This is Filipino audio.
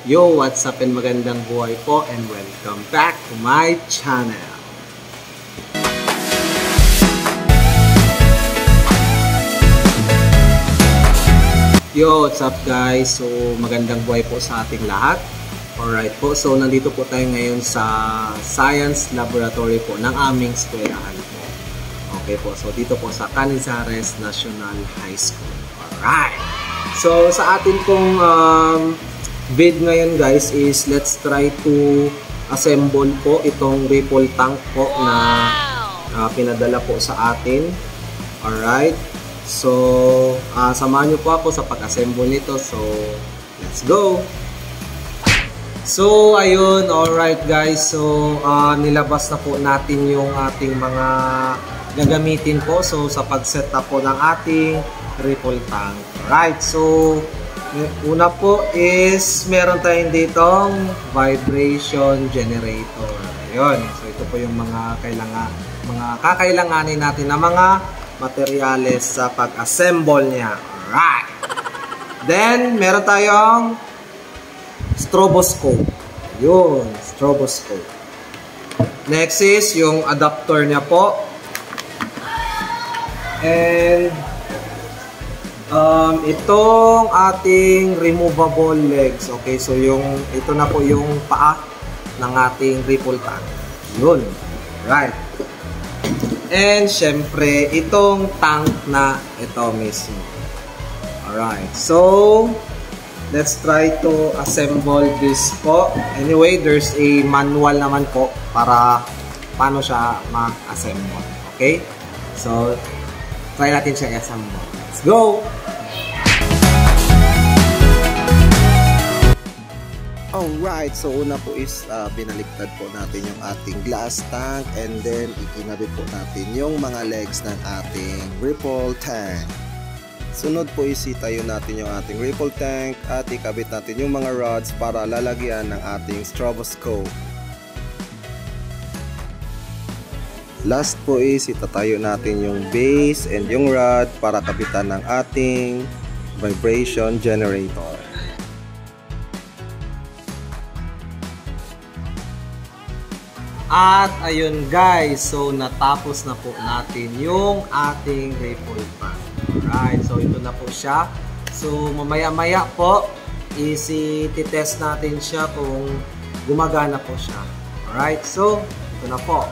Yo, what's up and magandang buhay po and welcome back to my channel. Yo, what's up guys? So, magandang buhay po sa ating lahat. Alright po, so nandito po tayo ngayon sa Science Laboratory po ng aming eskwelahan po. Okay po, so dito po sa Canizares National High School. Alright! So, sa atin pong vid ngayon guys is let's try to assemble po itong ripple tank po na pinadala po sa atin. Alright. So, samahan nyo po ako sa pag-assemble nito. So, let's go! So, ayun. Alright guys. So, nilabas na po natin yung ating mga gagamitin po. So, sa pag-set up po ng ating ripple tank. Alright. So, una po is meron tayong ditong vibration generator. Ayun. So, ito po yung mga kakailanganin natin na mga materyales sa pag-assemble niya. Alright. Then, meron tayong stroboscope. Yun, stroboscope. Next is yung adapter niya po. And itong ating removable legs. Okay, so ito na po yung paa ng ating ripple tank. Yun. Right. And syempre, itong tank na ito mismo. Alright. So, let's try to assemble this po. Anyway, there's a manual naman po para paano siya ma-assemble. Okay? So, try natin siya i-assemble. Let's go! Alright, so una po is binaliktad po natin yung ating glass tank and then ikinabit po natin yung mga legs ng ating ripple tank. Sunod po is itayo natin yung ating ripple tank at ikabit natin yung mga rods para lalagyan ng ating stroboscope. Last po is itatayo natin yung base and yung rod para kabitan ng ating vibration generator. At ayun guys, so natapos na po natin yung ating ripple tank. Alright, so ito na po siya. So mamaya-maya po is i-test natin siya kung gumagana po siya. Alright, so ito na po.